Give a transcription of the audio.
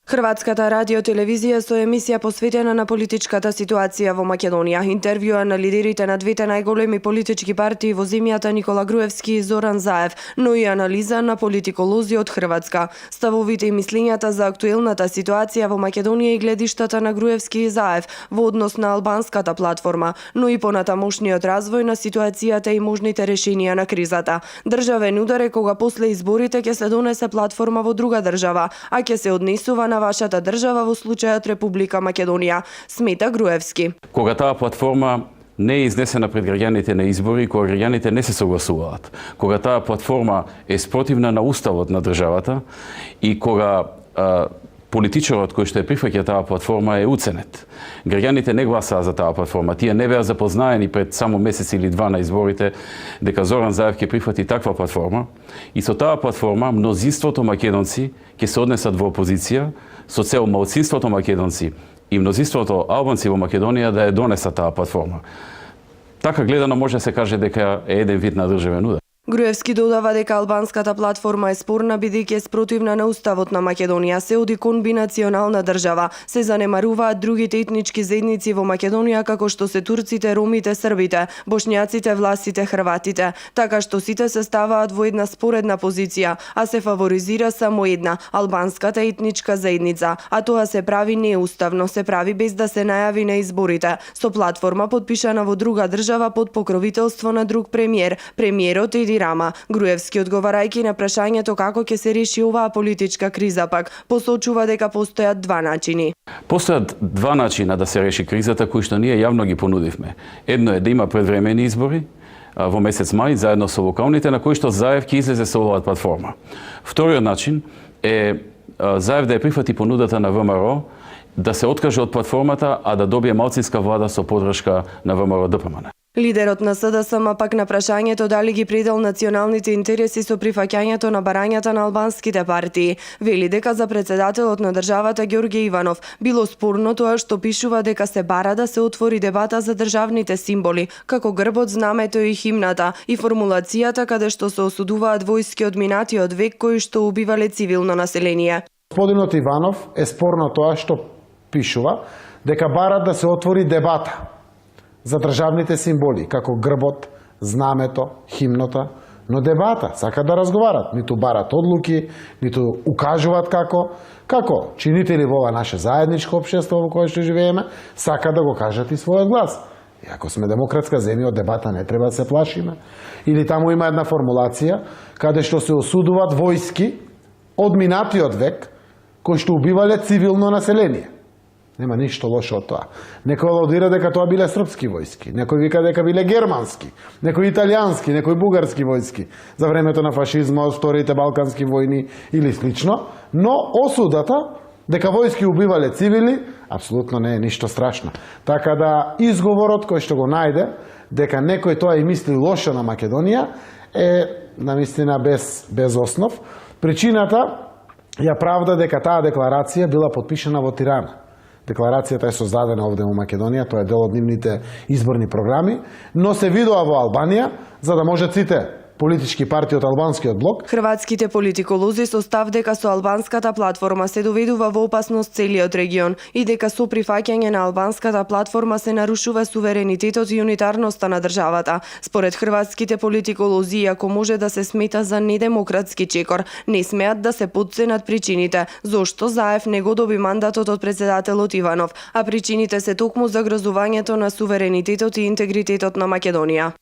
Хрватската радио-телевизија со емисија посветена на политичката ситуација во Македонија, интервјуа на лидерите на двете најголеми политички партии во земјата Никола Груевски и Зоран Заев, но и анализа на политиколози од Хрватска. Ставовите и мислењата за актуелната ситуација во Македонија и гледиштата на Груевски и Заев во однос на албанската платформа, но и понатамошниот развој на ситуацијата и можните решенија на кризата. Државен удар е кога после изборите ќе се донесе платформа во друга држава, а ќе се однесува на вашата држава во случајот Република Македонија, смета Груевски. Кога таа платформа не е изнесена пред граѓаните на избори, кога граѓаните не се согласуваат, кога таа платформа е спротивна на уставот на државата и кога политичарот кој што ја прифаќа таа платформа е уценет. Граѓаните не гласаа за таа платформа. Тие не беа запознаени пред само месец или два на изборите дека Зоран Заев ќе прифати таква платформа и со таа платформа мнозинството македонци ќе се однесат во опозиција со цел малцинството македонци и мнозинството албанци во Македонија да ја донесат таа платформа. Така гледано може да се каже дека е еден вид на државен удар. Груевски додава дека албанската платформа е спорна бидејќи е спротивна на уставот на Македонија, се оди кон бинационална држава, се занемаруваат другите етнички заедници во Македонија како што се турците, ромите, србите, бошњаците, власите, хрватите, така што сите се ставаат во една споредна позиција, а се фаворизира само една, албанската етничка заедница, а тоа се прави неуставно, се прави без да се најави на изборите, со платформа подпишана во друга држава под покровителство на друг премиер, премиерот Еди Рама. Груевски, одговарајќи на прашањето како ќе се реши оваа политичка криза пак, посочува дека постојат два начини. Постојат два начина да се реши кризата кои што ние јавно ги понудивме. Едно е да има предвремени избори во месец мај заедно со локалните на кои што Заев ќе излезе со оваа платформа. Вториот начин е Заев да ја прифати понудата на ВМРО да се откаже од платформата, а да добие малцинска влада со подршка на ВМРО ДПМН. Лидерот на СДСМ пак на прашањето дали ги предел националните интереси со прифаќањето на барањата на албанските партии, вели дека за председателот на државата Ѓорѓе Иванов било спорно тоа што пишува дека се бара да се отвори дебата за државните символи, како грбот, знамето и химната, и формулацијата каде што се осудуваат војски од минатиот век кои што убивале цивилно население. Господинот Иванов е спорно тоа што пишува дека бара да се отвори дебата за државните символи, како грбот, знамето, химната, но дебата, сака да разговарат, ниту барат одлуки, ниту укажуваат како чинители во ова наше заедничко општество во кое што живееме, сака да го кажат и својот глас. И ако сме демократска земја, од дебата не треба да се плашиме. Или таму има една формулација, каде што се осудуваат војски од минатиот век, кои што убивале цивилно население. Нема ништо лошо од тоа. Некој лаудира дека тоа биле српски војски, некој вика дека биле германски, некој италијански, некој бугарски војски за времето на фашизмот, вторите балкански војни или слично, но осудата дека војски убивале цивили апсолутно не е ништо страшно. Така да изговорот кој што го најде дека некој тоа и мисли лошо на Македонија е навистина без основ. Причината ја правда дека таа декларација била подпишана во Тирана. Декларацијата е создадена овде во Македонија, тоа е дел од нивните изборни програми, но се видува во Албанија за да можат сите политички партии од албанскиот блок. Хрватските политиколози со став дека со албанската платформа се доведува во опасност целиот регион и дека со прифаќање на албанската платформа се нарушува суверенитетот и унитарноста на државата. Според хрватските политиколози, ако може да се смета за недемократски чекор, не смеат да се потценат причините зошто Заев не го доби мандатот од председателот Иванов, а причините се токму загрозувањето на суверенитетот и интегритетот на Македонија.